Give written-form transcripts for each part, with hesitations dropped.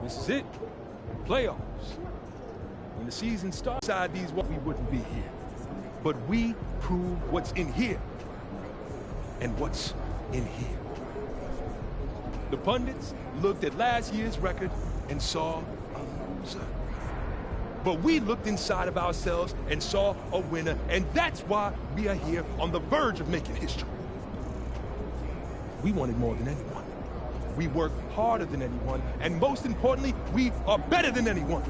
This is it. Playoffs. When the season starts inside these walls, we wouldn't be here. But we prove what's in here and what's in here. The pundits looked at last year's record and saw a loser. But we looked inside of ourselves and saw a winner, and that's why we are here on the verge of making history. We wanted more than anyone. We worked harder than anyone, and most importantly, we are better than anyone.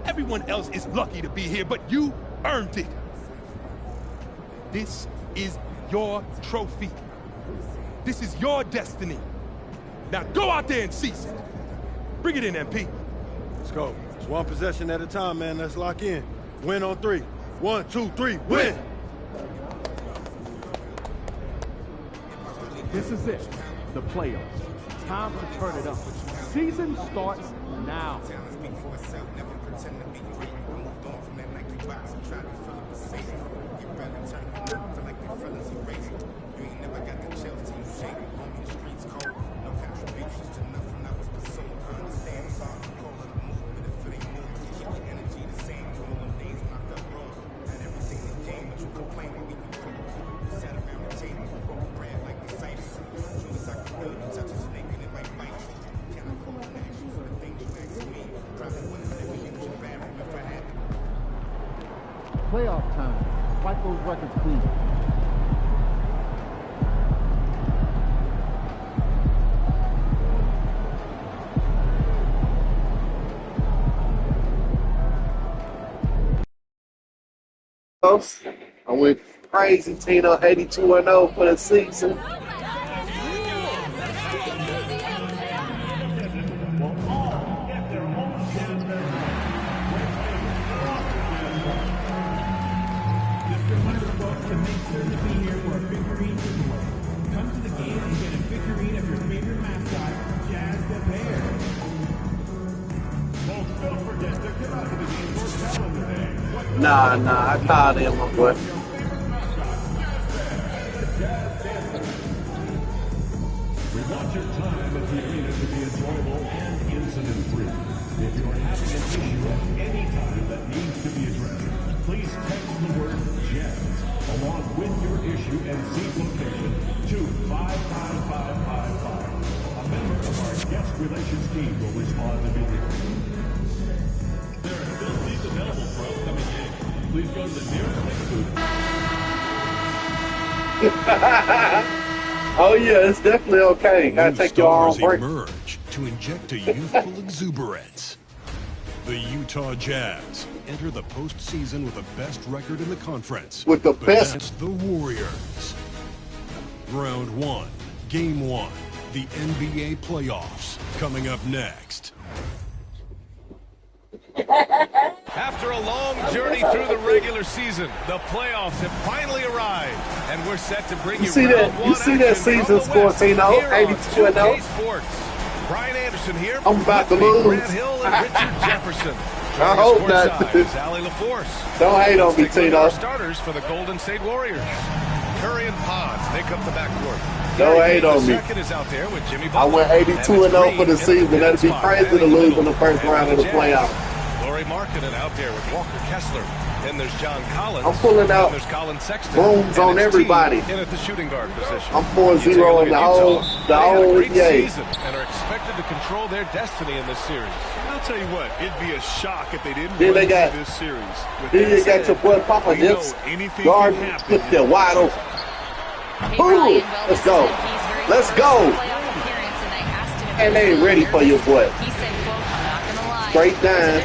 Everyone else is lucky to be here, but you earned it. This is your trophy. This is your destiny. Now go out there and seize it. Bring it in, MP. Let's go. It's one possession at a time, man. Let's lock in. Win on three. 1, 2, 3, win! This is it. The playoffs. Time to turn it up. Season starts now. Playoff time. Wipe those records clean. I went crazy, Tino, 82-0 for the season. Nah, I called him, my boy. We want your time at the arena to be enjoyable and incident-free. If you're having an issue at any time that needs to be addressed, please text the word JAZZ along with your issue and seat location to 55555. A member of our guest relations team will respond immediately. There are still seats available for upcoming games. Please go to the nearest ticket booth. Oh yeah, it's definitely okay. Gotta take your own break. Emerge to inject a youthful exuberance. The Utah Jazz enter the postseason with the best record in the conference. With the best. Against the Warriors. Round 1, Game 1, the NBA playoffs coming up next. After a long journey through the regular season, the playoffs have finally arrived, and we're set to bring you round one. You see that season score, Tino, 82-0. Brian Anderson here. I'm about to lose. Grant Hill and Richard Jefferson. I hope not. Allie LaForce. Don't hate on me, Tino. Starters for the Golden State Warriors. Curry and Ponds make up the backcourt. Don't hate on me. Is out there with Jimmy I went 82-0 for the season. That'd be crazy to lose in the first round of the playoffs. Laurie Markkinen out there with Walker Kessler. Then there's John Collins. I'm pulling out rooms on everybody. In at the shooting guard position. I'm 4-0 in the whole NBA. And are expected to control their destiny in this series. I'll tell you what, it'd be a shock if they didn't win this series. Then you got your boy Papa Nips. Guard put there wide open. Boom! Let's go. Let's go. And they ain't ready for your boy. Straight down.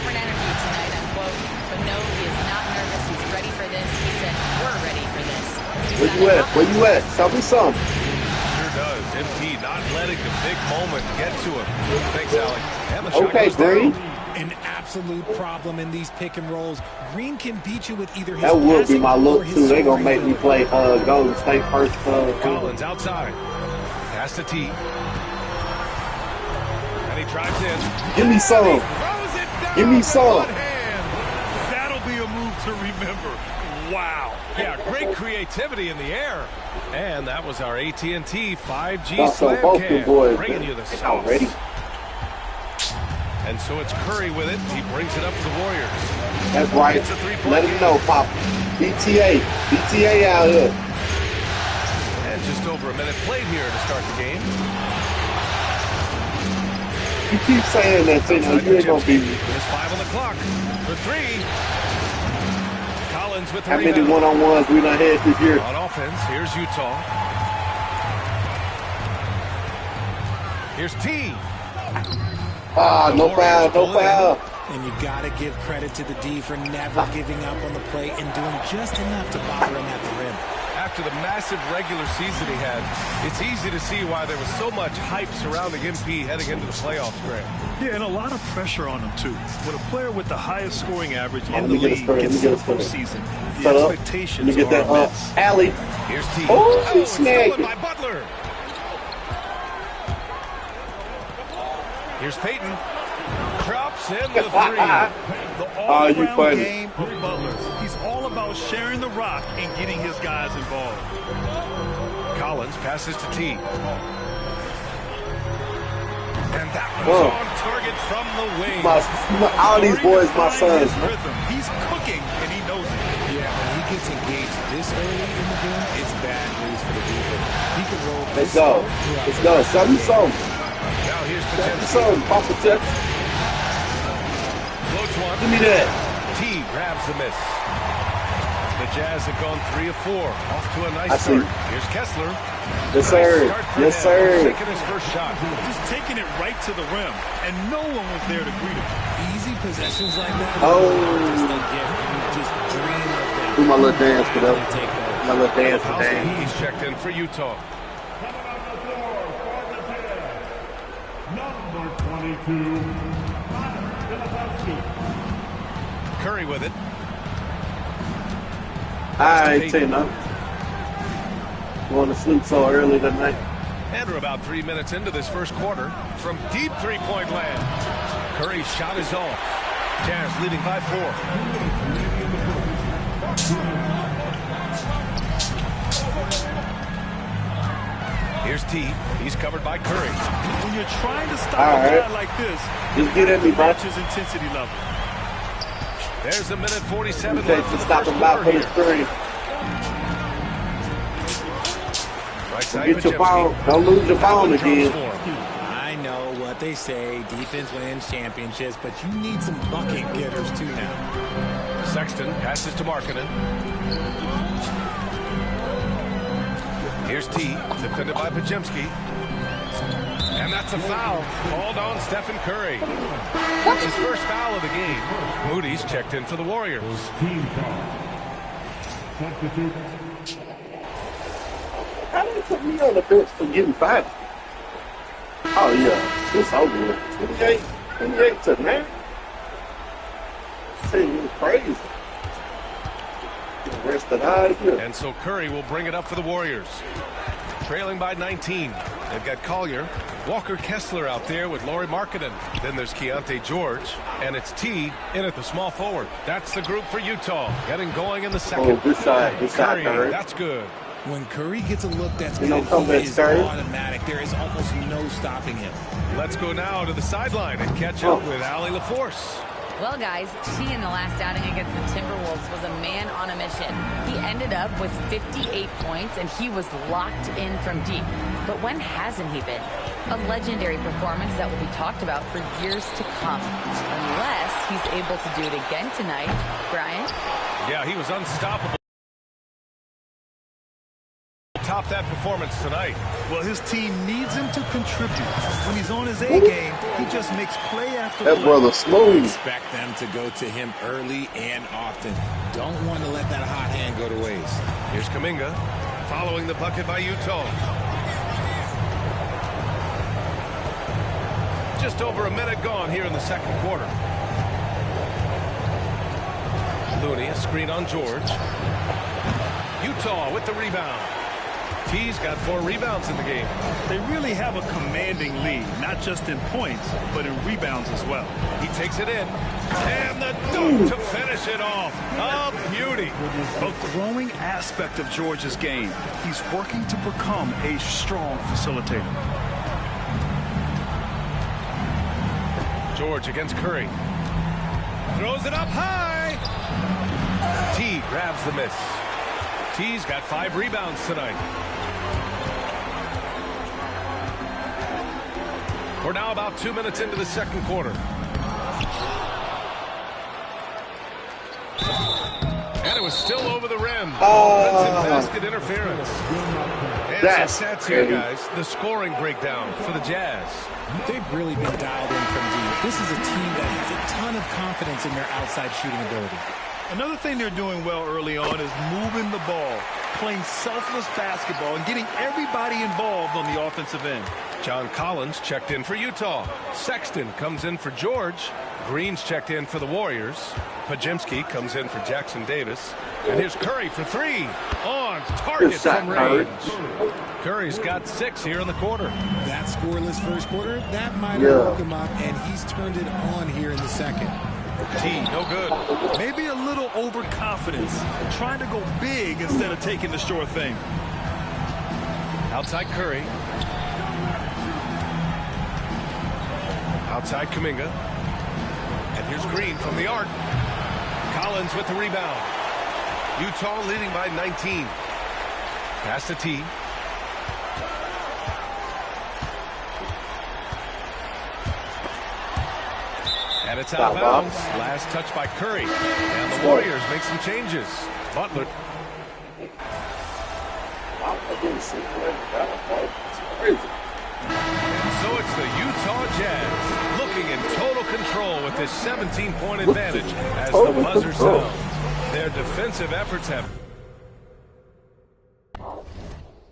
Where you at? Where you at? Tell me something. Sure does. MP not letting the big moment get to him. Thanks, Alec. Okay, Green. An absolute problem in these pick and rolls. Green can beat you with either his that will be my look too. They gonna make me play Golden State first. Collins outside. Pass to T. And he drives in. Give me some. Give me some. That'll be a move to remember. Wow. Yeah, great creativity in the air. And that was our AT&T 5G slam cam. Bringing you the sauce. Ready? And so it's Curry with it. He brings it up for the Warriors. That's right. Let him know, Pop. BTA out here. And just over a minute played here to start the game. You keep saying that, you know, you ain't gonna be. There's 5 on the clock for 3. Collins with the How rebound. many one-on-ones we done had this year? On offense, here's Utah. Here's T. No foul, no foul. And you got to give credit to the D for never giving up on the play and doing just enough to bother him at the rim. After the massive regular season he had, it's easy to see why there was so much hype surrounding MP heading into the playoffs, Grant. Yeah, and a lot of pressure on him, too. When a player with the highest scoring average in the league gets to the postseason, the expectations are immense. Alley. Here's T. Oh, stolen by Butler. Here's Payton. Drops in the 3. The all-around game of Butler. He's all about sharing the rock and getting his guys involved. Collins passes to T. And that was on target from the wing. All these boys, my sons. He's cooking, and he knows it. Yeah, when he gets engaged this early in the game, it's bad news for the defense. He can roll. Let's go. Let's go. Something. Now here's Something. Papa Tip. Floats one. Give me that. T grabs the miss. The Jazz have gone 3 of 4. Off to a nice start. Here's Kessler. Yes, sir. Yes, sir. Taking his first shot. Just taking it right to the rim, and no one was there to greet him. Easy possessions like that. Oh. Just a gift. You just dream of them. Do my little dance for them. My little dance for them. He's checked in for Utah. Number 22, Curry with it. I ain't saying nothing. Going to sleep so early tonight. And we're about 3 minutes into this first quarter. From deep three-point land, Curry's shot is off. Jazz leading by 4. Here's T. He's covered by Curry. When you're trying to stop a guy like this, just get at me, bro. match his intensity level. There's a minute 47 Okay, left. to stop him out for the screen. Right side, Get your phone. Don't lose your phone again. I know what they say. Defense wins championships, but you need some bucket getters too now. Sexton passes to Markkanen. Here's T, defended by Pajemski. And that's a foul called on Stephen Curry. That's his first foul of the game. Moody's checked in for the Warriors. How did they put me on the bench for getting 5? Oh, yeah. It's over with. 28 to 9. It's crazy. Rested out of here. And so Curry will bring it up for the Warriors. Trailing by 19. They've got Collier, Walker Kessler out there with Lauri Markkanen. Then there's Keontae George, and it's T in at the small forward. That's the group for Utah. Getting going in the second. Oh, good side, Curry. That's good. When Curry gets a look that's good, he is automatic. There is almost no stopping him. Let's go now to the sideline and catch up with Allie LaForce. Well, guys, T in the last outing against the Timberwolves was a man on a mission. He ended up with 58 points, and he was locked in from deep. But when hasn't he been? A legendary performance that will be talked about for years to come. Unless he's able to do it again tonight. Brian? Yeah, he was unstoppable. Top that performance tonight. Well, his team needs him to contribute. When he's on his A game, he just makes play after play. That brother smooth. Expect them to go to him early and often. Don't want to let that hot hand go to waste. Here's Kuminga following the bucket by Utah. Just over a minute gone here in the second quarter. Looney, a screen on George. Utah with the rebound. T's got 4 rebounds in the game. They really have a commanding lead, not just in points, but in rebounds as well. He takes it in. And the dunk to finish it off. A beauty. A growing aspect of George's game. He's working to become a strong facilitator. George against Curry. Throws it up high. T grabs the miss. T's got 5 rebounds tonight. We're now about 2 minutes into the second quarter. And it was still over the rim. Offensive basket interference. And some stats here, guys. The scoring breakdown for the Jazz. They've really been dialed in from deep. This is a team that has a ton of confidence in their outside shooting ability. Another thing they're doing well early on is moving the ball, playing selfless basketball, and getting everybody involved on the offensive end. John Collins checked in for Utah. Sexton comes in for George. Green's checked in for the Warriors. Pajemski comes in for Jackson Davis. And here's Curry for 3. On target from range. Curry's got 6 here in the quarter. That scoreless first quarter, that might have woke him up, and he's turned it on here in the second. T, no good. Maybe a little overconfidence, trying to go big instead of taking the sure thing. Outside Curry. Outside Kuminga. And here's Green from the arc. Collins with the rebound. Utah leading by 19. Pass to T. And it's out of bounds. Last touch by Curry. And the Warriors make some changes. Butler. And so it's the Utah Jazz looking in total control with this 17-point advantage as the buzzer sounds. Their defensive efforts have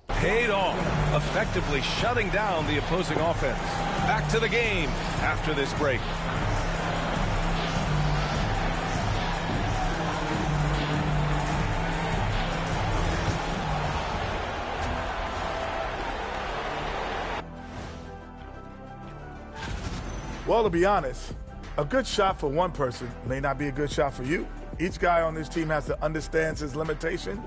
paid off, effectively shutting down the opposing offense. Back to the game after this break. Well, to be honest, a good shot for one person may not be a good shot for you. Each guy on this team has to understand his limitation.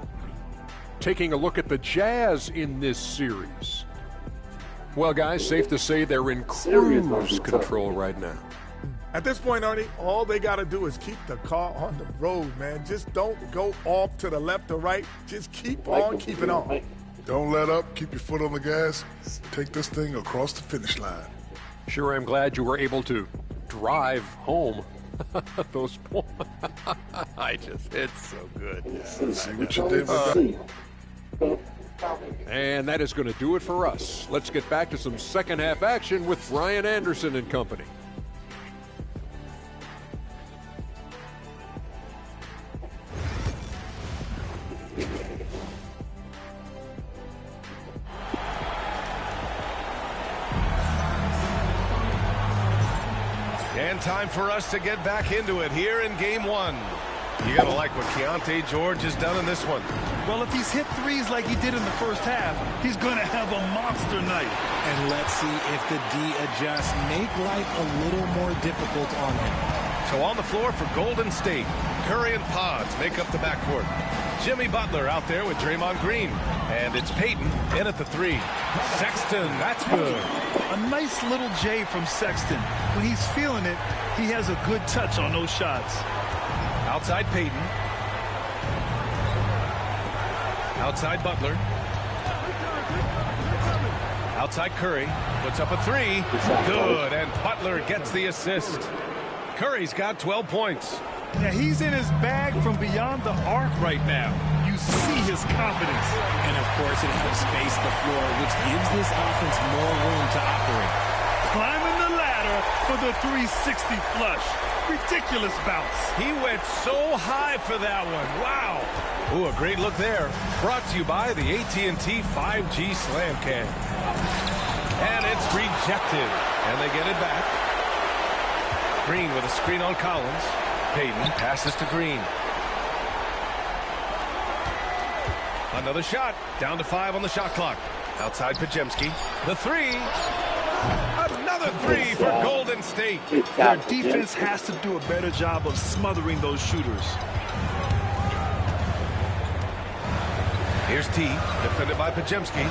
Taking a look at the Jazz in this series. Well, guys, safe to say they're in cruise control right now. At this point, Ernie, all they got to do is keep the car on the road, man. Just don't go off to the left or right. Just keep on keeping on. Don't let up. Keep your foot on the gas. Take this thing across the finish line. Sure, I'm glad you were able to drive home those points. It's so good. See what you did with that. And that is going to do it for us. Let's get back to some second half action with Brian Anderson and company. And time for us to get back into it here in game 1. You got to like what Keontae George has done in this one. Well, if he's hit threes like he did in the first half, he's going to have a monster night. And let's see if the D adjusts, make life a little more difficult on him. So on the floor for Golden State, Curry and Pods make up the backcourt. Jimmy Butler out there with Draymond Green. And it's Payton in at the 3. Sexton, that's good. A nice little J from Sexton. When he's feeling it, he has a good touch on those shots. Outside Payton. Outside Butler. Outside Curry. Puts up a 3. Good, and Butler gets the assist. Curry's got 12 points. Yeah, he's in his bag from beyond the arc right now. You see his confidence. And, of course, it helps space the floor, which gives this offense more room to operate. Climbing the ladder for the 360 flush. Ridiculous bounce. He went so high for that one. Wow. Ooh, a great look there. Brought to you by the AT&T 5G Slam Cam. And it's rejected. And they get it back. Green with a screen on Collins. Payton passes to Green. Another shot. Down to 5 on the shot clock. Outside Pajemski. The 3. Another 3 for Golden State. Their defense has to do a better job of smothering those shooters. Here's T, defended by Pajemski.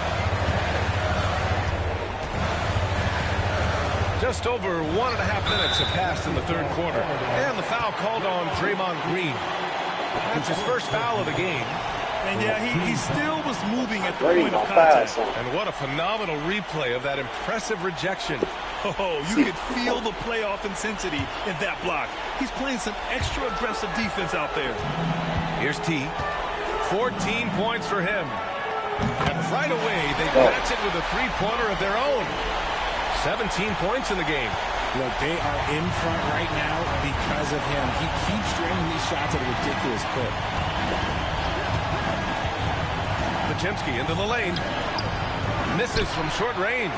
Just over 1.5 minutes have passed in the third quarter. And the foul called on Draymond Green. That's his first foul of the game. And yeah, he still was moving at the point of contact. And what a phenomenal replay of that impressive rejection. Oh, you could feel the playoff intensity in that block. He's playing some extra aggressive defense out there. Here's T. 14 points for him. And right away, they match it with a three-pointer of their own. 17 points in the game. Look, they are in front right now because of him. He keeps draining these shots at a ridiculous clip. Pajemski into the lane. Misses from short range.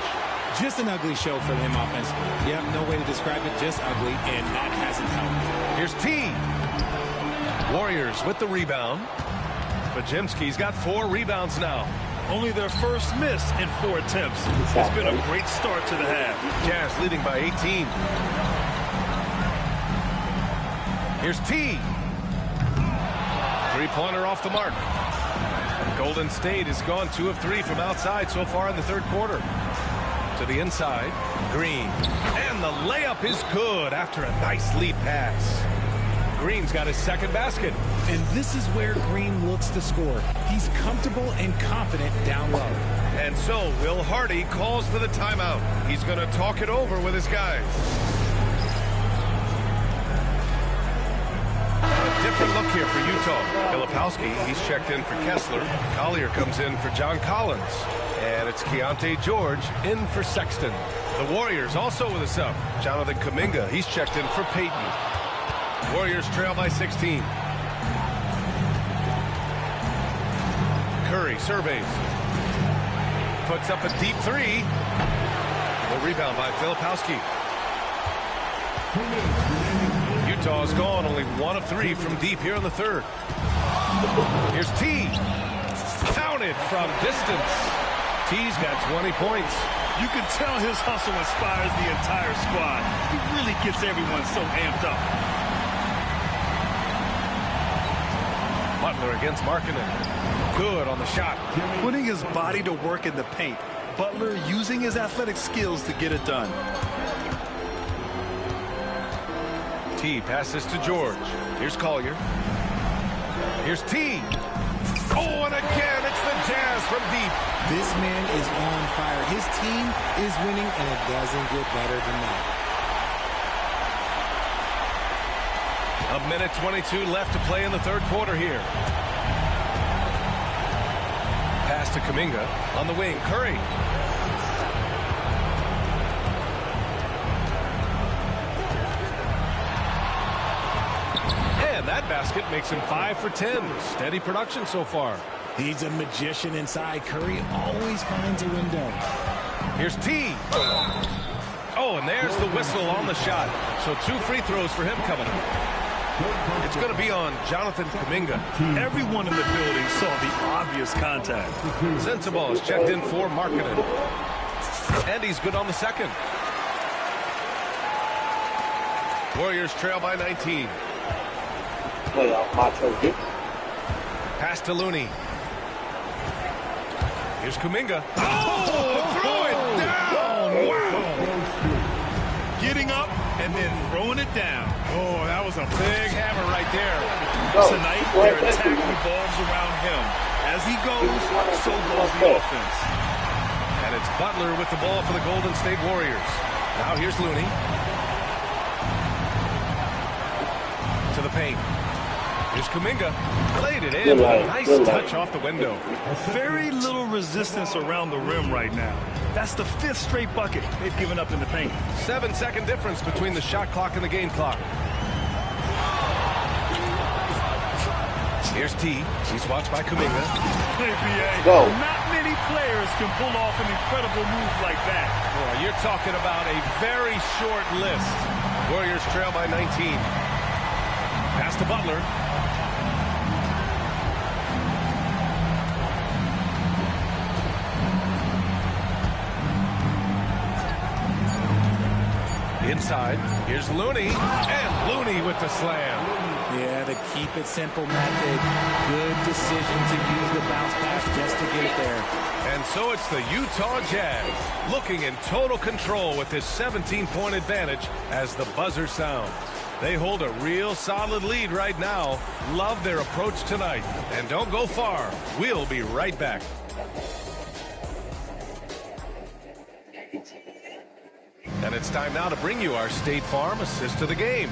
Just an ugly show for him offensively. Yep, no way to describe it, just ugly, and that hasn't helped. Here's T. Warriors with the rebound. Pajemski's got 4 rebounds now. Only their first miss in 4 attempts. It's been a great start to the half. Jazz leading by 18. Here's T. Three-pointer off the mark. Golden State has gone 2 of 3 from outside so far in the third quarter. To the inside, Green. And the layup is good after a nice lead pass. Green's got his second basket. And this is where Green looks to score. He's comfortable and confident down low. And so Will Hardy calls for the timeout. He's going to talk it over with his guys. A different look here for Utah. Filipowski, he's checked in for Kessler. Collier comes in for John Collins. And it's Keontae George in for Sexton. The Warriors also with a sub. Jonathan Kuminga, he's checked in for Peyton. Warriors trail by 16. Curry surveys. Puts up a deep 3. The rebound by Filipowski. Utah's gone only 1 of 3 from deep here in the third. Here's T. Counted from distance. T's got 20 points. You can tell his hustle inspires the entire squad. He really gets everyone so amped up. Butler against Markkanen. Good on the shot. Putting his body to work in the paint. Butler using his athletic skills to get it done. T passes to George. Here's Collier. Here's T. Oh, and again, it's the Jazz from deep. This man is on fire. His team is winning, and it doesn't get better than that. A minute 22 left to play in the third quarter here. Pass to Kuminga on the wing. Curry. And that basket makes him 5 for 10. Steady production so far. He's a magician inside. Curry always finds a window. Here's T. Oh, and there's the whistle on the shot. So 2 free throws for him coming up. It's going to be on Jonathan Kuminga. Everyone in the building saw the obvious contact. Sensabaugh is checked in for Markkanen. And he's good on the second. Warriors trail by 19. Pass to Looney. Here's Kuminga. Oh, throw it down. Wow. Getting up and then throwing it down. Oh, that was a big hammer right there. Tonight, their attack revolves around him. As he goes, so goes the offense. And it's Butler with the ball for the Golden State Warriors. Now here's Looney. To the paint. Here's Kuminga. Played it in. A nice touch off the window. Very little resistance around the rim right now. That's the 5th straight bucket they've given up in the paint. 7-second difference between the shot clock and the game clock. Here's T. He's watched by Kuminga. NBA, not many players can pull off an incredible move like that. Boy, you're talking about a very short list. Warriors trail by 19. Pass to Butler. Inside, here's Looney, and Looney with the slam. Yeah, the keep it simple method. Good decision to use the bounce pass just to get it there. And so it's the Utah Jazz looking in total control with this 17-point advantage as the buzzer sounds. They hold a real solid lead right now. Love their approach tonight. And don't go far. We'll be right back. And it's time now to bring you our State Farm assist of the game.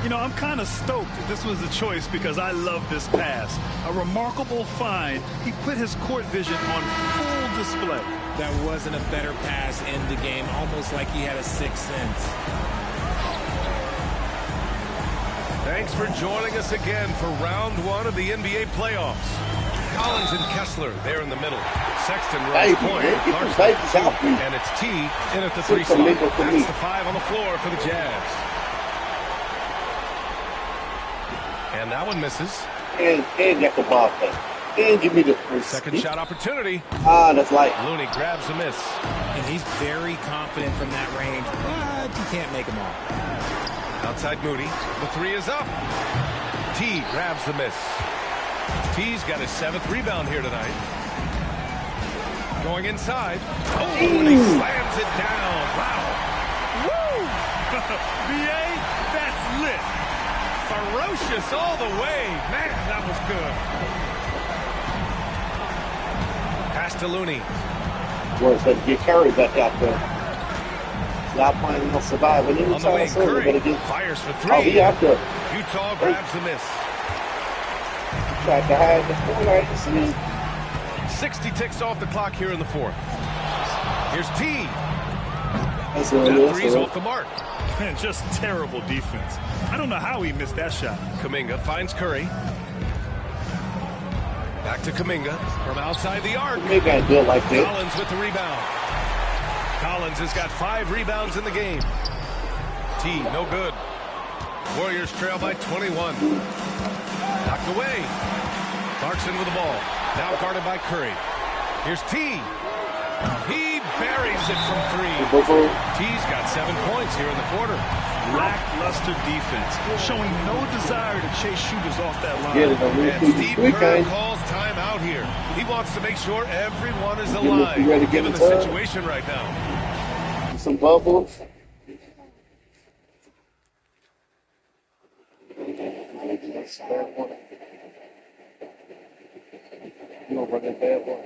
You know, I'm kind of stoked this was a choice because I love this pass. A remarkable find. He put his court vision on full display. That wasn't a better pass in the game, almost like he had a sixth sense. Thanks for joining us again for round one of the NBA playoffs. Collins and Kessler there in the middle. Sexton runs point. And it's T in at the 3 slot. That's the 5 on the floor for the Jazz. And that one misses. And get the ball back. And give me the second shot opportunity. That's light. Looney grabs a miss. And he's very confident from that range, but you can't make them all. Outside Moody. The 3 is up. T grabs the miss. T's got his 7th rebound here tonight. Going inside. Oh, and he slams it down. Wow. Woo! BA, that's lit. Ferocious all the way. Man, that was good. Pass to Looney. Well, so get Curry back out there. Not playing no survival. On the wing, Curry fires for 3. Oh, he out there. Utah grabs the miss. Tried to hide the 60 ticks off the clock here in the 4th. Here's T. That 3's off the mark. Man, just terrible defense. I don't know how he missed that shot. Kuminga finds Curry. Back to Kuminga from outside the arc. Collins with the rebound. Collins has got 5 rebounds in the game. T, no good. Warriors trail by 21. Knocked away. Clarkson with the ball. Now guarded by Curry. Here's T. He buries it from 3. T's got 7 points here in the quarter. Lackluster defense, showing no desire to chase shooters off that line. And Steve Kerr calls timeout here. He wants to make sure everyone is alive, given the situation right now. Some bubbles. You don't run that bad one.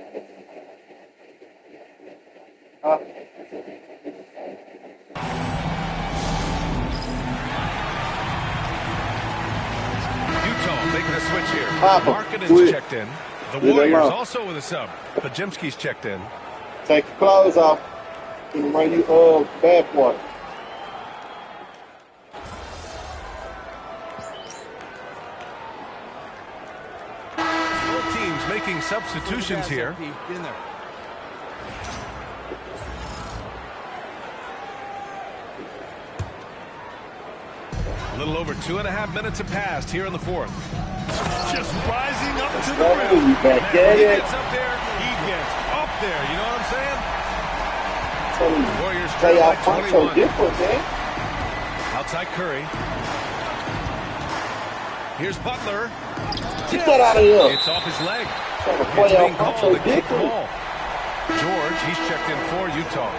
Utah making a switch here. Markkanen's checked in. The Warriors also with a sub. Pajimski's checked in. Take your clothes off. And run you bad water. Both teams making substitutions here. A little over 2.5 minutes have passed here in the 4th. Just rising up to the rim. He gets up there, he gets up there. You know what I'm saying? Warriors trail by 21. Outside Curry. Here's Butler. Get that out of here. It's off his leg. It's being called a kick ball. George, he's checked in for Utah.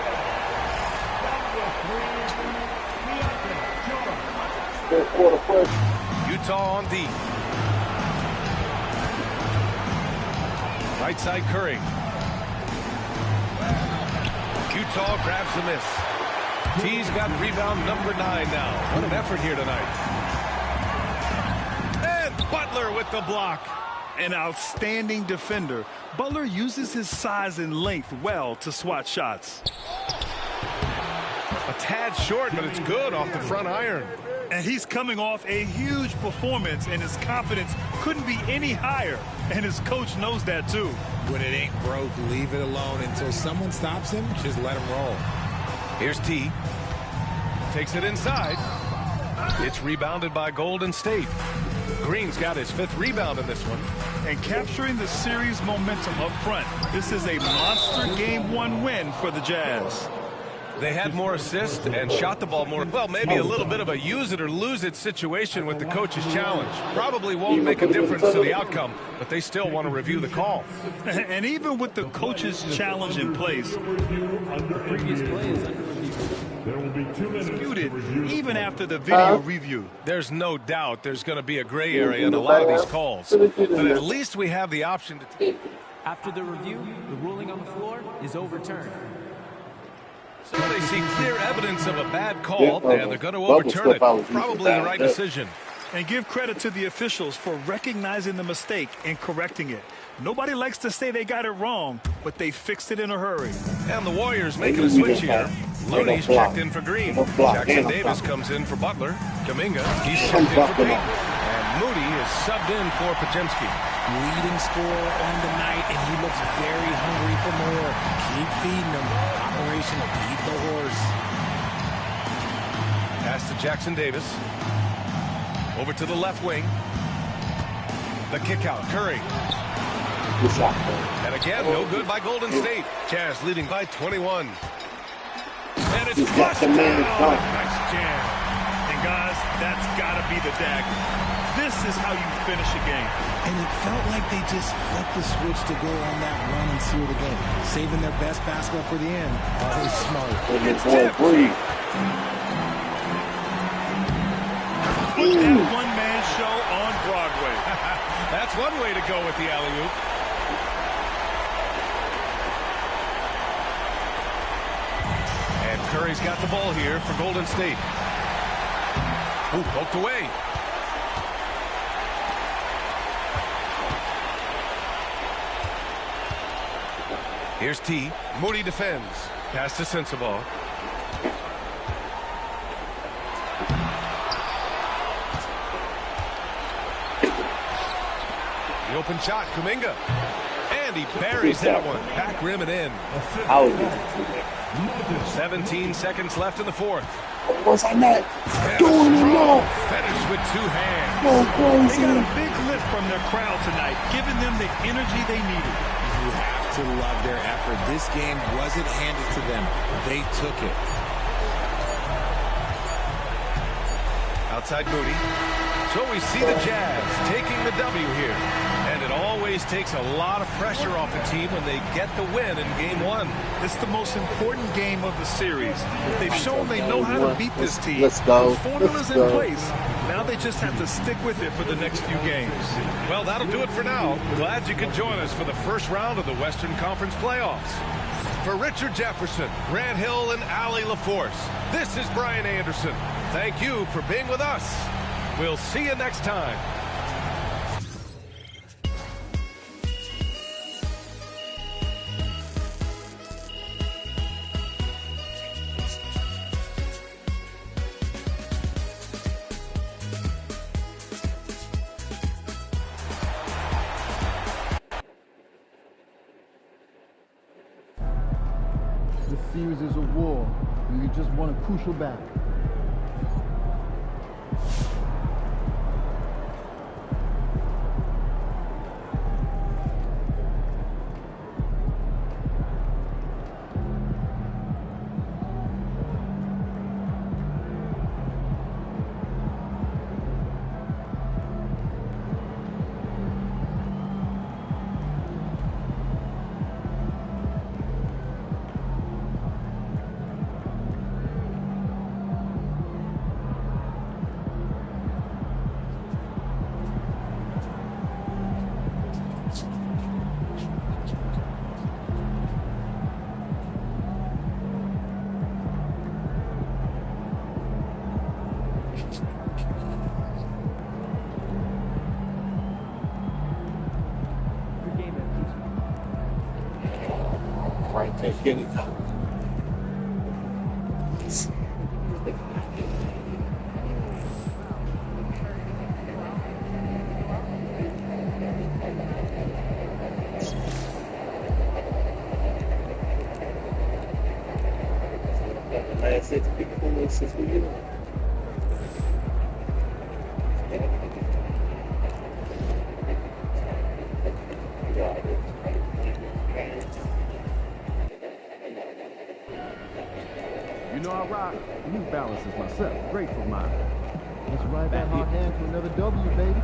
Utah on D. Right side Curry. Utah grabs the miss. T's got rebound number 9 now. What an effort here tonight. And Butler with the block. An outstanding defender. Butler uses his size and length well to swat shots. A tad short, but it's good off the front iron. And he's coming off a huge performance, and his confidence couldn't be any higher. And his coach knows that, too. When it ain't broke, leave it alone until someone stops him. Just let him roll. Here's T. Takes it inside. It's rebounded by Golden State. Green's got his 5th rebound in this one. And capturing the series momentum up front. This is a monster Game 1 win for the Jazz. They had more assists and shot the ball more. Well, maybe a little bit of a use it or lose it situation with the coach's challenge. Probably won't make a difference to the outcome, but they still want to review the call. And even with the coach's challenge in place, the previous play is under review. There will be 2 minutes disputed even after the video review. There's no doubt there's going to be a gray area in a lot of these calls, but at least we have the option to. After the review, the ruling on the floor is overturned. So they see clear evidence of a bad call, and they're going to overturn it. Probably the right decision. And give credit to the officials for recognizing the mistake and correcting it. Nobody likes to say they got it wrong, but they fixed it in a hurry. And the Warriors making a switch here. Looney's checked in for Green. Jackson Davis comes in for Butler. Kuminga, he's checked in for Payton. And Moody is subbed in for Podziemski. Leading scorer on the night, and he looks very hungry for more. Keep feeding him. Operation will feed the horse. Pass to Jackson Davis. Over to the left wing. The kick out, Curry. And again, no good by Golden State. Jazz leading by 21. And it's flushed down. Nice jam. And guys, that's got to be the dagger. This is how you finish a game. And it felt like they just flipped the switch to go on that run and seal the game, saving their best basketball for the end. Oh, smart. It's tipped. Put that one-man show on Broadway. That's one way to go with the alley-oop. And Curry's got the ball here for Golden State. Ooh, poked away. Here's T. Moody defends. Pass to Sensabaugh. The open shot, Kuminga. And he buries that one. Back rim and in. 17 seconds left in the fourth. Was I not doing enough? Finish with 2 hands. They got a big lift from their crowd tonight, giving them the energy they needed. You have to love their effort. This game wasn't handed to them. They took it. Outside Moody. So we see the Jazz taking the W here. And it always takes a lot of pressure off a team when they get the win in Game 1. It's the most important game of the series. They've shown they know how to beat this team. Let's go. The formula's in place. Now they just have to stick with it for the next few games. Well, that'll do it for now. Glad you could join us for the first round of the Western Conference playoffs. For Richard Jefferson, Grant Hill, and Allie LaForce, this is Brian Anderson. Thank you for being with us. We'll see you next time. This series is a war, and you just won a crucial battle. Right there, get it. Last 6 people, 6 people. You know I rock New Balances myself. Great for mine. Let's ride that hot hand to another W, baby.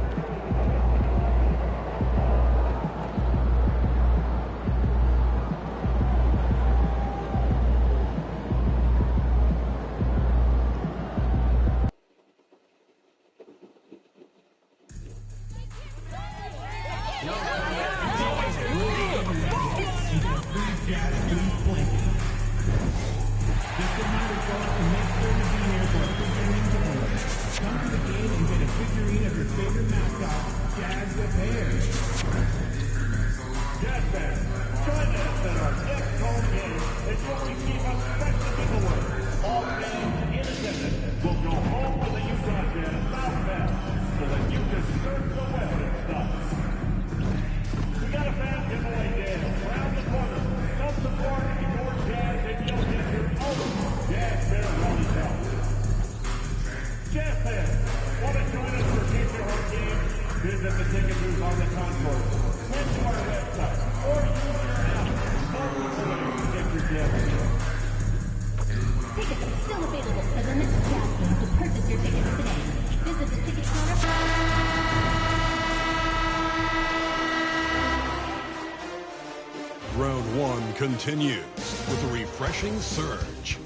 Round one continues with a refreshing surge.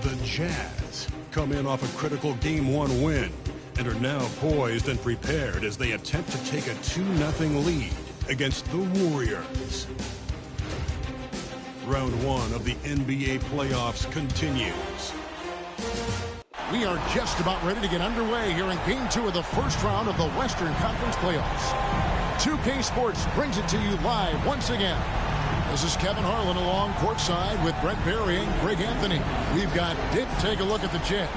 The Jazz come in off a critical Game 1 win and are now poised and prepared as they attempt to take a 2-0 lead against the Warriors. Round one of the NBA playoffs continues. We are just about ready to get underway here in Game 2 of the first round of the Western Conference playoffs. 2K Sports brings it to you live once again. This is Kevin Harlan along courtside with Brent Barry and Greg Anthony. We've got Dick. Take a look at the Jazz.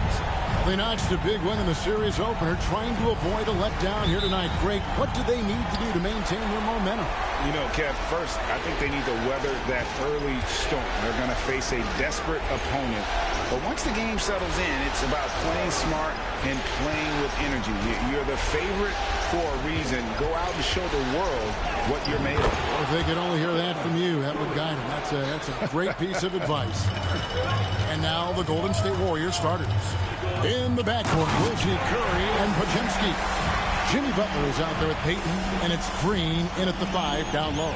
They notched a big win in the series opener, trying to avoid a letdown here tonight. Greg, what do they need to do to maintain their momentum? You know, Kev, first, I think they need to weather that early storm. They're going to face a desperate opponent. But once the game settles in, it's about playing smart and playing with energy. You're the favorite for a reason. Go out and show the world what you're made of. Well, if they could only hear that from you, that would guide them. That's a great piece of advice. And now the Golden State Warriors starters. In the backcourt, we'll see Curry and Podziemski. Jimmy Butler is out there with Peyton, and it's Green in at the 5 down low.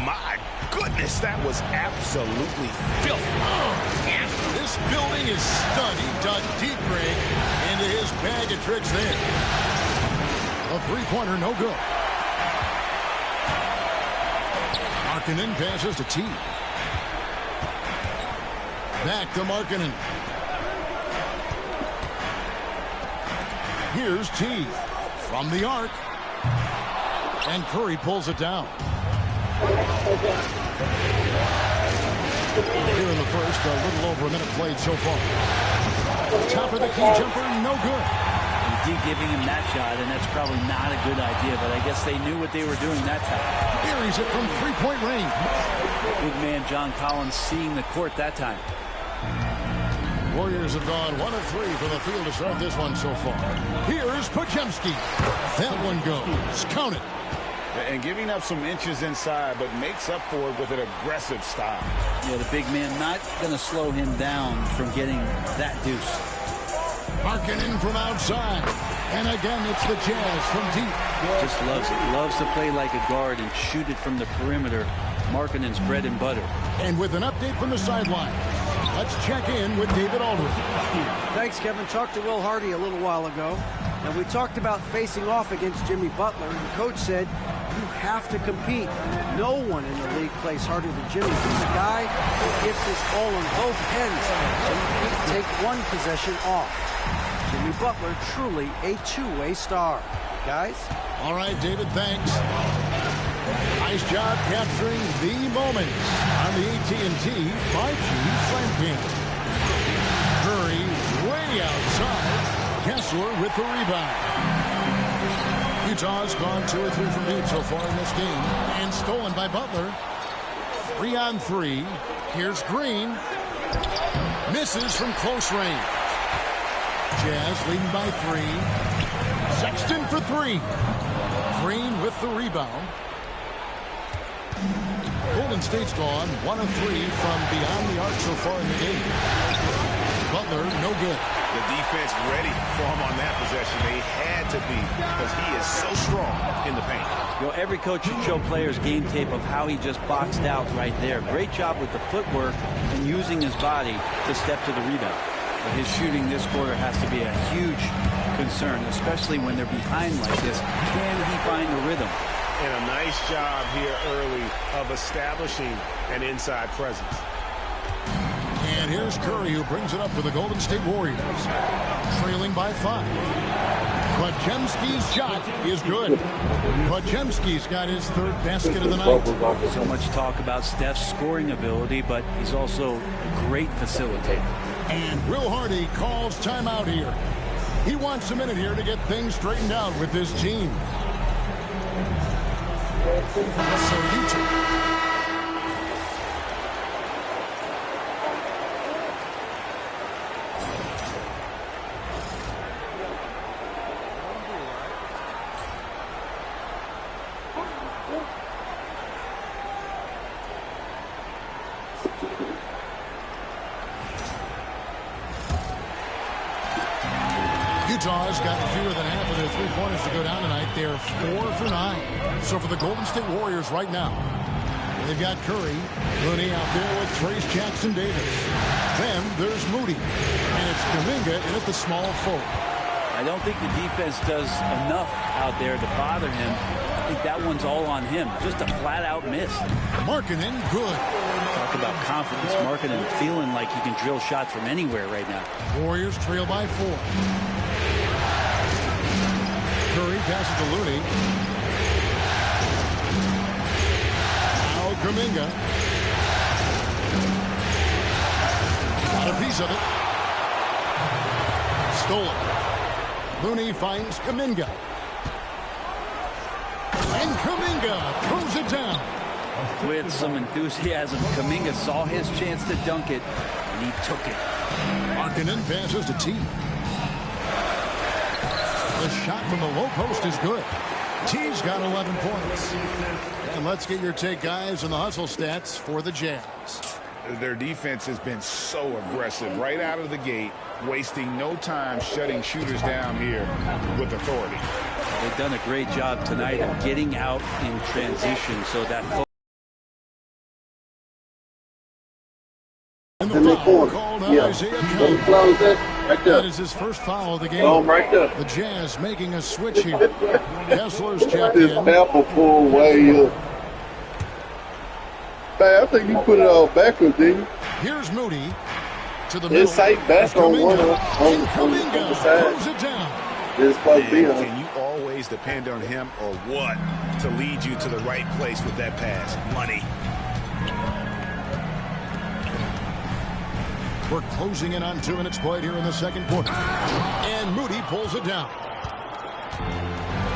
My goodness, that was absolutely filthy. Oh, this building is stunned. He dug deep, Greg, into his bag of tricks there. A three-pointer, no good. Markkanen passes to T. Back to Markkanen. Here's T from the arc. And Curry pulls it down. Here in the first, a little over a minute played so far. Top of the key jumper, no good. D giving him that shot, and that's probably not a good idea, but I guess they knew what they were doing that time. Buries it from three-point range. Big man John Collins seeing the court that time. Warriors have gone 1 of 3 from the field to start this one so far. Here's Podziemski. That one goes. Count it. And giving up some inches inside, but makes up for it with an aggressive style. Yeah, the big man not going to slow him down from getting that deuce. Markkanen from outside. And again, it's the Jazz from deep. Just loves it. Loves to play like a guard and shoot it from the perimeter. Markkanen's bread and butter. And with an update from the sideline, let's check in with David Aldridge. Thanks, Kevin. Talked to Will Hardy a little while ago, and we talked about facing off against Jimmy Butler, and the coach said, you have to compete. No one in the league plays harder than Jimmy. He's a guy who gives his all on both ends, so you can't take one possession off. Jimmy Butler, truly a two-way star. Guys? All right, David, thanks. Nice job capturing the moments on the AT&T 5G Slam Cam. Curry way outside. Kessler with the rebound. Utah's gone 2 or 3 from deep so far in this game. And stolen by Butler. 3 on 3. Here's Green. Misses from close range. Jazz leading by 3. Sexton for 3. Green with the rebound. Golden State's gone 1 of 3 from beyond the arc so far in the game. Butler, no good. The defense ready for him on that possession. They had to be because he is so strong in the paint. You know, every coach should show players game tape of how he just boxed out right there. Great job with the footwork and using his body to step to the rebound. But his shooting this quarter has to be a huge concern, especially when they're behind like this. Can he find the rhythm? And a nice job here early of establishing an inside presence. And here's Curry, who brings it up for the Golden State Warriors. Trailing by 5. Podziemski's shot is good. Podziemski's got his 3rd basket of the night. So much talk about Steph's scoring ability, but he's also a great facilitator. And Will Hardy calls timeout here. He wants a minute here to get things straightened out with his team. So Utah. Utah's got fewer than half of their three-pointers to go down tonight. They're 4 for 9. So for the Golden State Warriors right now, they've got Curry, Looney out there with Trace Jackson-Davis. Then there's Moody, and it's Kuminga in at the small forward. I don't think the defense does enough out there to bother him. I think that one's all on him. Just a flat-out miss. Markkanen, good. Talk about confidence. Markkanen feeling like he can drill shots from anywhere right now. Warriors trail by 4. Curry passes to Looney. Now Kuminga. Got a piece of it. Stolen. Looney finds Kuminga. And Kuminga throws it down. With some enthusiasm, Kuminga saw his chance to dunk it, and he took it. Markkanen passes to T. The shot from the low post is good. T's got 11 points. And let's get your take, guys, on the hustle stats for the Jazz. Their defense has been so aggressive right out of the gate, wasting no time shutting shooters down here with authority. They've done a great job tonight of getting out in transition so that and the foul called on Isaiah Cole. That is his first foul of the game. Right there. The Jazz making a switch here. Kessler's checked in. This apple pull way up. I think you put it all backwards, didn't you? Here's Moody to the middle. It's tight back on one on the side. Throws it down. It's close to him. Can you always depend on him or what to lead you to the right place with that pass? Money. We're closing in on 2 minutes played here in the second quarter. And Moody pulls it down.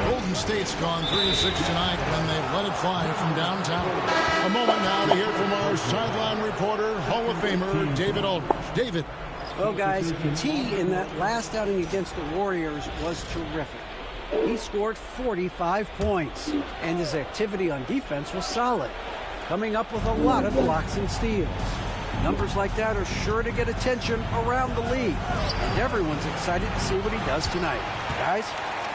Golden State's gone 3 of 6 tonight when they let it fly from downtown. A moment now to hear from our sideline reporter, Hall of Famer David Aldridge. David. Well, guys, T in that last outing against the Warriors was terrific. He scored 45 points, and his activity on defense was solid, coming up with a lot of blocks and steals. Numbers like that are sure to get attention around the league, and everyone's excited to see what he does tonight. Guys?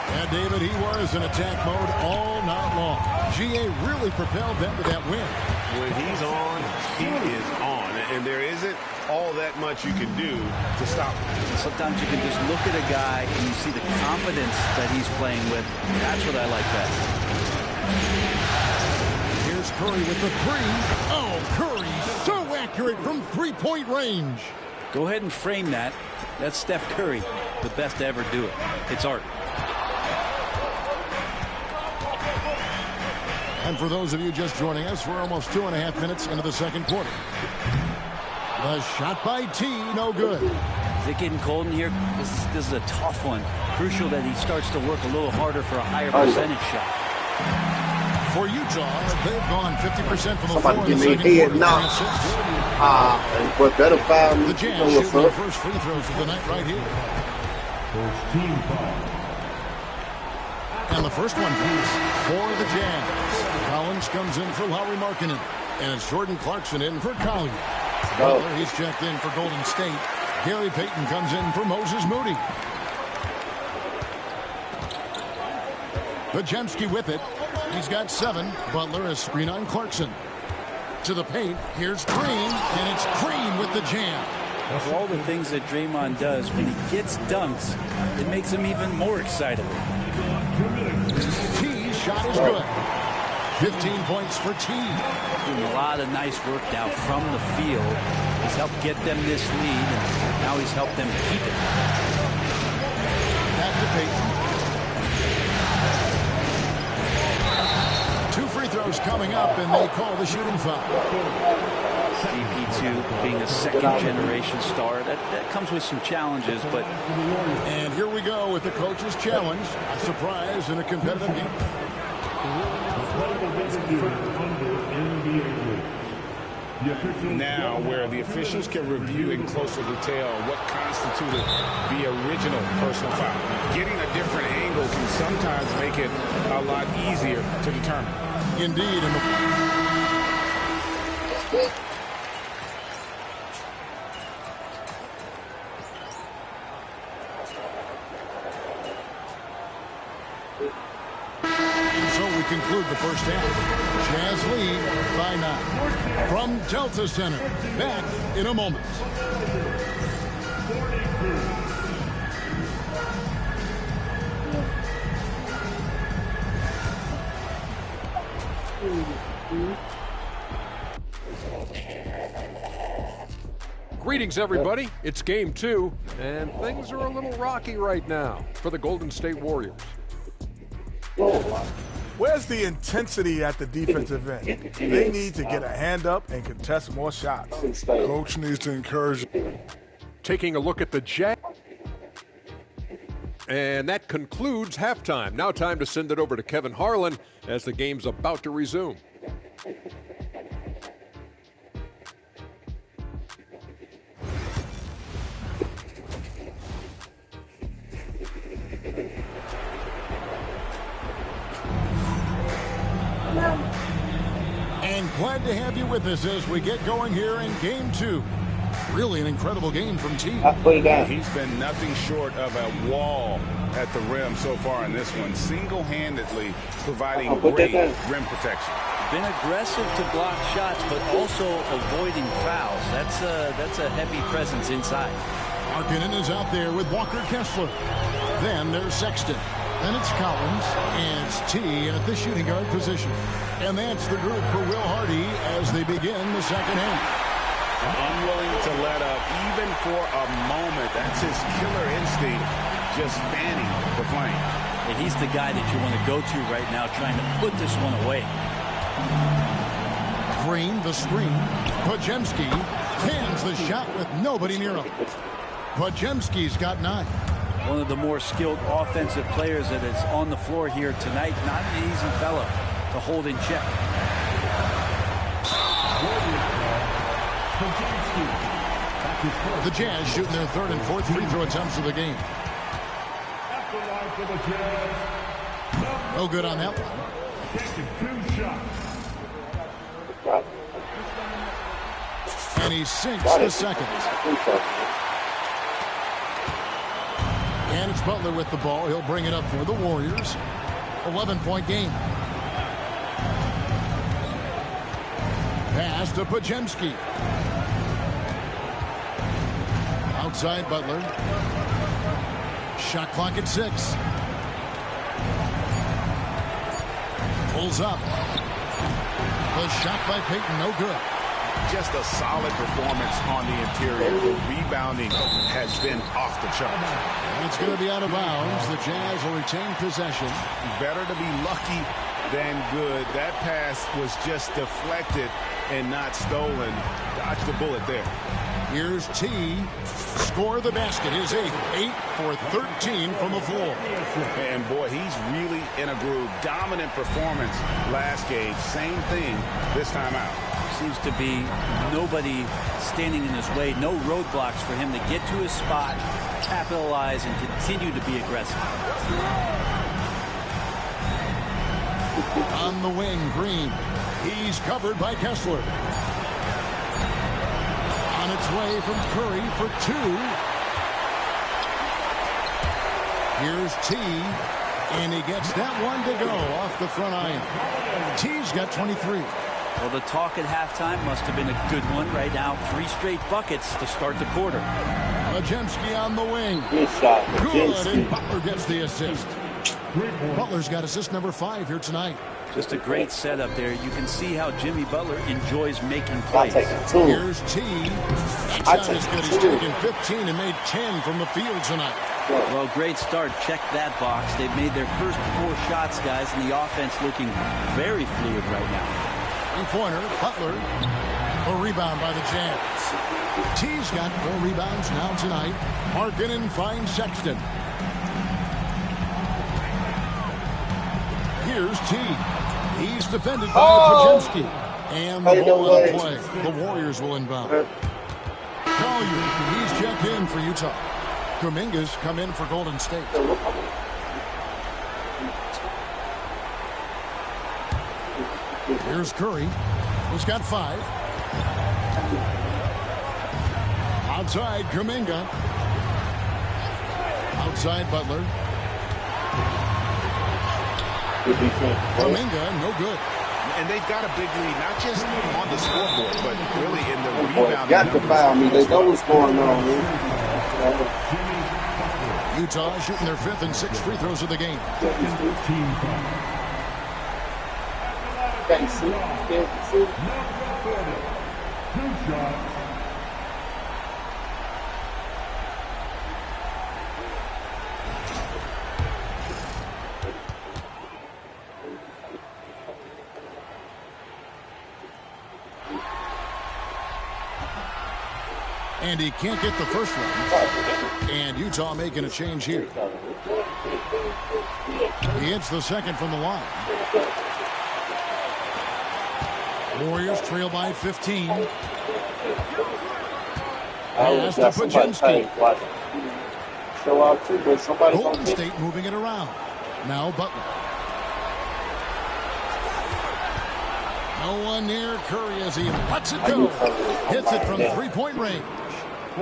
Yeah, David, he was in attack mode all night long. GA really propelled them to that win. When he's on, he is on, and there isn't all that much you can do to stop him. Sometimes you can just look at a guy and you see the confidence that he's playing with. That's what I like best. Here's Curry with the 3. Oh, Curry so accurate from three-point range. Go ahead and frame that. That's Steph Curry, the best to ever do it. It's art. And for those of you just joining us, we're almost 2.5 minutes into the second quarter. The shot by T, no good. Is it getting cold in here? This is a tough one. Crucial that he starts to work a little harder for a higher percentage shot. For Utah, they've gone 50% from the Somebody floor in give the me a second head quarter. knock. But better foul me. The Jazz shooting their first free throws of the night right here. Team foul. And the first one for the Jazz. Collins comes in for Lauri Markkanen. And it's Jordan Clarkson in for Collier. Butler, he's checked in for Golden State. Gary Payton comes in for Moses Moody. Podziemski with it. He's got 7. Butler has screen on Clarkson. To the paint. Here's Green, and it's Green with the jam. For all the things that Draymond does, when he gets dunks, it makes him even more excited. T's shot is good. 15 points for T. Doing a lot of nice work now from the field. He's helped get them this lead, and now he's helped them keep it. Back to Payton. 2 free throws coming up, and they call the shooting foul. DP2 being a second-generation star, that comes with some challenges, but... And here we go with the coach's challenge. A surprise in a competitive game. Now, where the officials can review in closer detail what constituted the original personal foul. Getting a different angle can sometimes make it a lot easier to determine. Indeed. Conclude the first half. Jazz lead by 9. From Delta Center, back in a moment. Greetings, everybody. It's game 2, and things are a little rocky right now for the Golden State Warriors. Where's the intensity at the defensive end? They need to get a hand up and contest more shots. Coach needs to encourage. Taking a look at the Jazz. And that concludes halftime. Now time to send it over to Kevin Harlan as the game's about to resume. And glad to have you with us as we get going here in game 2. Really an incredible game from T. He's been nothing short of a wall at the rim so far in this one, single-handedly providing great rim protection. Been aggressive to block shots, but also avoiding fouls. That's a heavy presence inside. Markkanen is out there with Walker Kessler. Then there's Sexton. Then it's Collins, and it's T at the shooting guard position. And that's the group for Will Hardy as they begin the second half. Unwilling to let up even for a moment. That's his killer instinct, just fanning the flame. And he's the guy that you want to go to right now, trying to put this one away. Green, the screen. Podziemski cans the shot with nobody near him. Podziemski's got 9. One of the more skilled offensive players that is on the floor here tonight. Not an easy fella to hold in check. The Jazz shooting their 3rd and 4th free throw attempts of the game. No good on that one. And he sinks the second. And it's Butler with the ball. He'll bring it up for the Warriors. 11-point game. Pass to Podziemski. Outside Butler. Shot clock at 6. Pulls up. The shot by Payton, no good. Just a solid performance on the interior. The rebounding has been off the charts. And it's going to be out of bounds. The Jazz will retain possession. Better to be lucky than good. That pass was just deflected and not stolen. Dodged the bullet there. Here's T. Score the basket. His 8th. 8 for 13 from the floor. And boy, he's really in a groove. Dominant performance last game. Same thing this time out. Seems to be nobody standing in his way. No roadblocks for him to get to his spot, capitalize, and continue to be aggressive. On the wing, Green. He's covered by Kessler. On on its way from Curry for 2. Here's T, and he gets that one to go off the front iron. T's got 23. Well, the talk at halftime must have been a good one. Right now, 3 straight buckets to start the quarter. Majemski on the wing. Good shot, Good, and Butler gets the assist. Butler's got assist number 5 here tonight. Just a great setup there. You can see how Jimmy Butler enjoys making plays. Here's T. That shot is good. He's taken 15 and made 10 from the field tonight. Well, great start. Check that box. They've made their first 4 shots, guys, and the offense looking very fluid right now. 3-pointer, Butler. A rebound by the Jazz. T's got 4 rebounds now tonight. Markkanen finds Sexton. Here's T. He's defended by Majemski. And the ball on the play. The Warriors will inbound. Collier, he's checked in for Utah. Kuminga's come in for Golden State. Here's Curry. He's got 5. Outside, Kuminga. Outside, Butler. Kuminga, no good. And they've got a big lead, not just on the scoreboard, but really in the rebound. Got to foul me. They know what's going on, man. Utah shooting their 5th and 6th free throws of the game. Can't see. And he can't get the first one. And Utah making a change here. He hits the second from the line. Warriors trail by 15. Pass to Majemski. Show out too, but somebody Golden State moving it around. Now Butler. No one near Curry as he lets it go. Hits it from 3-point range.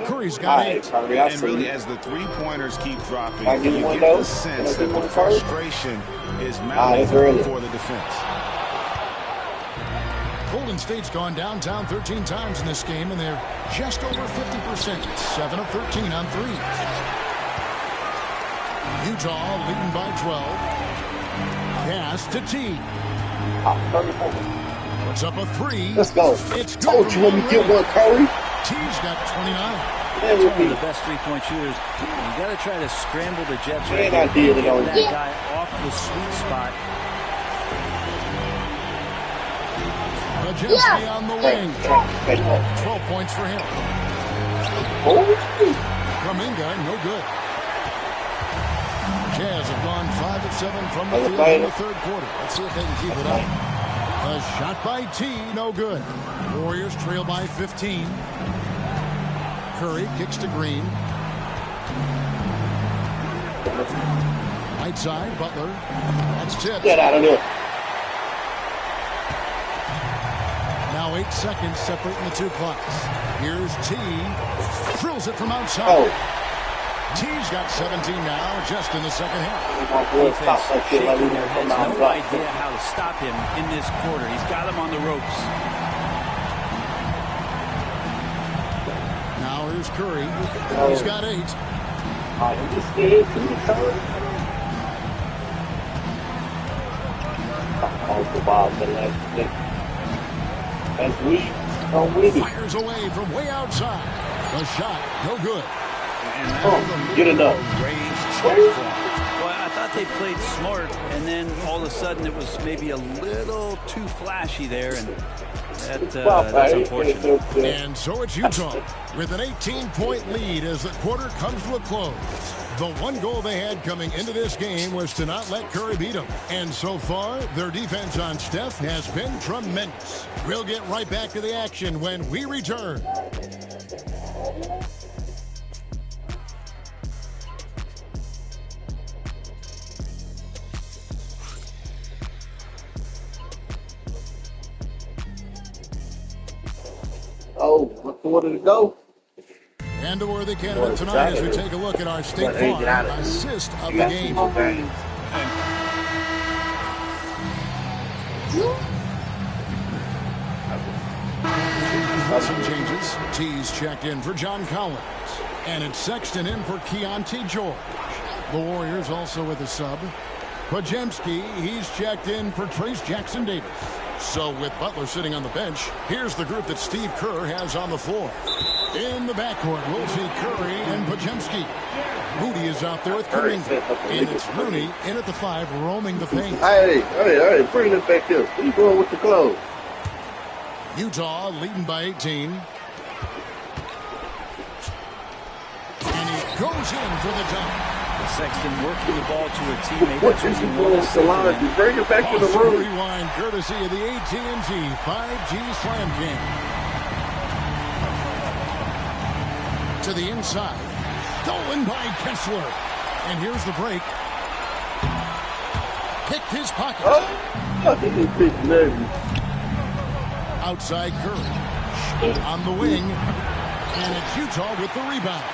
Curry's got 8. And really, as the 3-pointers keep dropping, you get the sense that the frustration is mounting for the defense. Golden State's gone downtown 13 times in this game, and they're just over 50%. 7 of 13 on 3s. Utah leading by 12. Pass to T. Puts up a 3. Let's go. It's good. Told you when you get one, Curry. T's got 29. That's one of the best 3-point shooters. You got to try to scramble the Jets right there. Get that guy off the sweet spot. Majemski on the wing. 12 points for him. Kuminga, no good. Jazz have gone 5 of 7 from the field in the 3rd quarter. Let's see if they can keep it up. A shot by T, no good. Warriors trail by 15. Curry kicks to Green. Right side, Butler. That's tipped. Get out of there. Now 8 seconds separating the 2 clocks. Here's T. Drills it from outside. T's got 17 now, just in the second half. Defense shaking their heads. No idea how to stop him in this quarter. He's got him on the ropes. Now here's Curry. He's got 8. Fires away from way outside. The shot, no good. Get enough. Well, I thought they played smart, and then all of a sudden it was maybe a little too flashy there, and that's unfortunate. And so it's Utah with an 18-point lead as the quarter comes to a close. The one goal they had coming into this game was to not let Curry beat them. And so far, their defense on Steph has been tremendous. We'll get right back to the action when we return. Oh, 1 quarter to go. And a worthy candidate tonight as we take a look at our State Farm assist of the game. Some changes. T's checked in for John Collins. And it's Sexton in for Keontae George. The Warriors also with a sub. Pajemski, he's checked in for Trace Jackson Davis. So with Butler sitting on the bench, here's the group that Steve Kerr has on the floor. In the backcourt, we'll see Curry and Pajemski. Moody is out there with Kuminga. And it's Rooney in at the 5, roaming the paint. Hey, bring this back here. What are you doing with the clothes? Utah leading by 18. And he goes in for the dunk. Sexton working the ball to a teammate. What is he doing, Salon? You bring it back to the room. Rewind courtesy of the AT&T 5G Slam King. To the inside. Stolen by Kessler. And here's the break. Picked his pocket. Outside Curry. On the wing. And it's Utah with the rebound.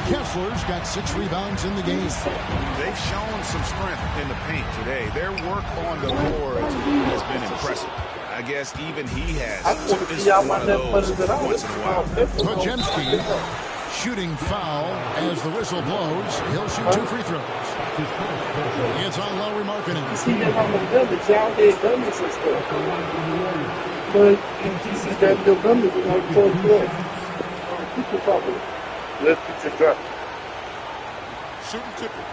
Kessler's got 6 rebounds in the game. They've shown some strength in the paint today. Their work on the boards has been impressive. I guess even he has. One of those once in a while. Pajemski shooting foul as the whistle blows. He'll shoot 2 free throws. It's on Lauri Markkanen. See them on the village. Y'all did guns and stuff. But you see that the guns are like 4 plus. People probably. Let's get the drop. Shooting tipping.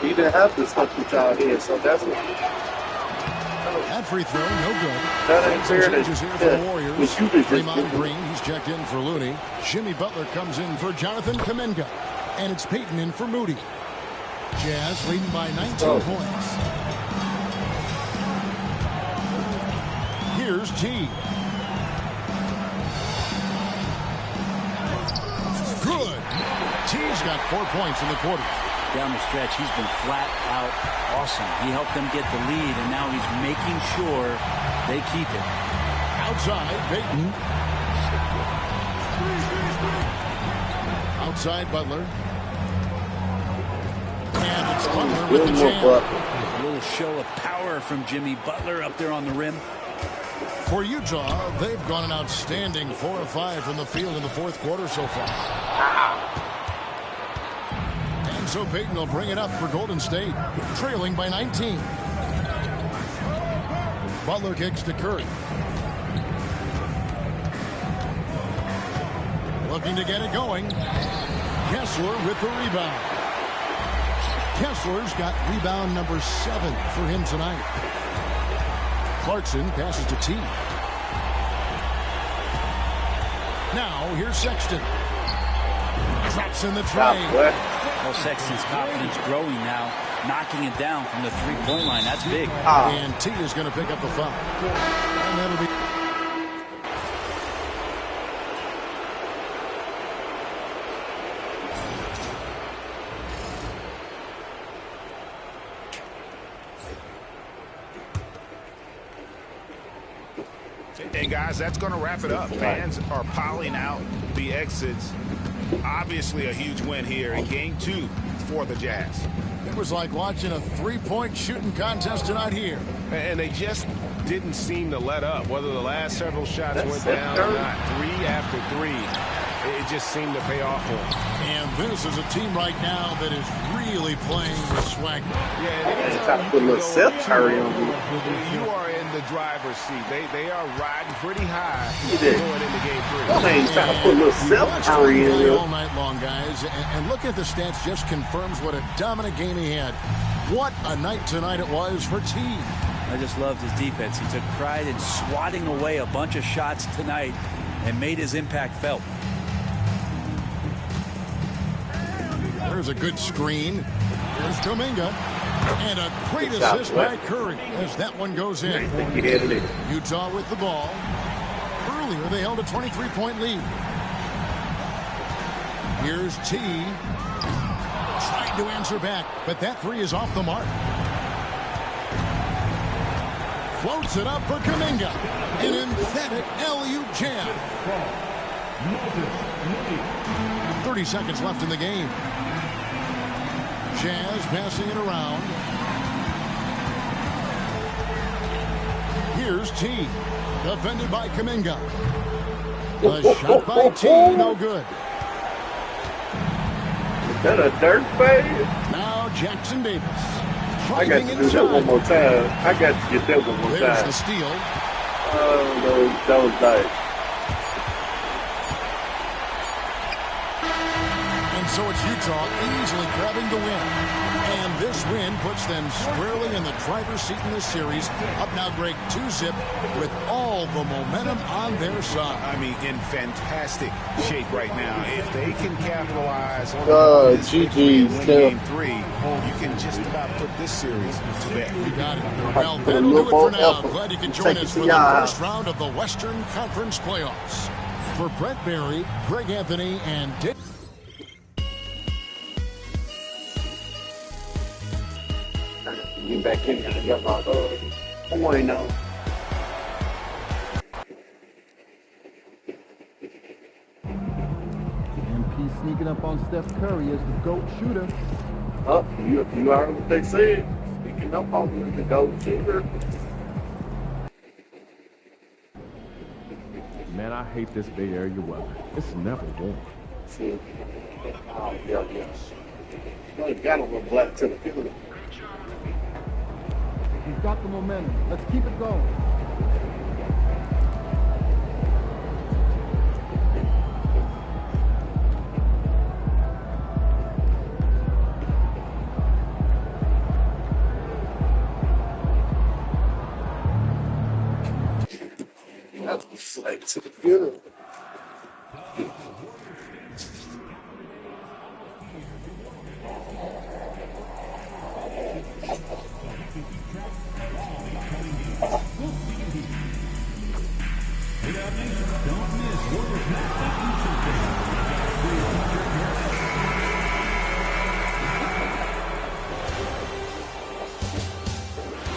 He didn't have to stuff with y'all here, so that's what. That free throw, no good. That ain't fair. Changes here for the Warriors. Draymond Green, he's checked in for Looney. Jimmy Butler comes in for Jonathan Kuminga. And it's Peyton in for Moody. Jazz leading by 19 points. Here's T. Good. T's got 4 points in the quarter. Down the stretch, he's been flat out awesome. He helped them get the lead, and now he's making sure they keep it. Outside, Peyton. Outside, Butler. And it's Butler with the jam. A little show of power from Jimmy Butler up there on the rim. For Utah, they've gone an outstanding 4 of 5 from the field in the 4th quarter so far. And so Peyton will bring it up for Golden State, trailing by 19. Butler kicks to Curry. Looking to get it going. Kessler with the rebound. Kessler's got rebound number 7 for him tonight. Clarkson passes to T. Now, here's Sexton. Drops in the tray. Well, Sexton's confidence growing now, knocking it down from the 3-point line. That's big. And T is going to pick up the foul. And that'll be... And guys, that's going to wrap it up. Fans are piling out the exits. Obviously a huge win here in Game 2 for the Jazz. It was like watching a 3-point shooting contest tonight here. And they just didn't seem to let up. Whether the last several shots went down or not, 3 after 3, it just seemed to pay off for them. And this is a team right now that is really playing with swagger. Yeah, put a little self-carry on me. You are in the driver's seat. They are riding pretty high going into Game 3. He's trying to put a little self-carry in there. All night long, guys. And look at the stats, just confirms what a dominant game he had. What a night tonight it was for T. I just loved his defense. He took pride in swatting away a bunch of shots tonight and made his impact felt. There's a good screen. Here's Kuminga. And a great assist by Curry as that one goes in. Utah with the ball. Earlier, they held a 23-point lead. Here's T. Trying to answer back, but that 3 is off the mark. Floats it up for Kuminga. An emphatic LU jam. 30 seconds left in the game. Jazz passing it around. Here's T. Defended by Kuminga. A shot by T, no good. Is that a dirt fade? Now Jackson Davis. I got to do that one more time. I got to get that one more time. There's the steal. Oh, that was nice. And so it's Utah easily grabbing the win. And this win puts them squarely in the driver's seat in this series. Up now, Greg, 2-zip with all the momentum on their side. I mean, in fantastic shape right now. If they can capitalize on this victory and win game 3, you can just about put this series to bed. You got it. Well, that'll do it for now. Glad you can join us for the first round of the Western Conference Playoffs. For Brett Barry, Greg Anthony, and Dick. Get back in here and get my boy now. MP sneaking up on Steph Curry as the GOAT shooter. Oh, you heard what they said. Sneaking up on the GOAT shooter. Man, I hate this Bay Area weather. It's never warm. See? Oh, yeah. Well, you got a little black to the field. We've got the momentum. Let's keep it going. That's like to the funeral.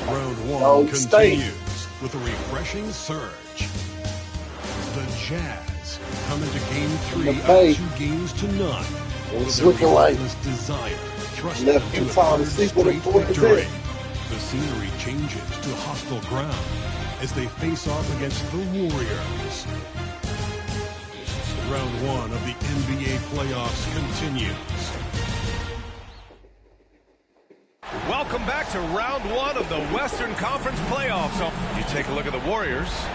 Round 1 continues with a refreshing surge. The Jazz come into game 3 up 2-0. It's looking like desire thrust left to Utah to a see what straight it victory. is. The scenery changes to hostile ground as they face off against the Warriors. Round 1 of the NBA playoffs continues. Welcome back to round 1 of the Western Conference playoffs. So you take a look at the Warriors.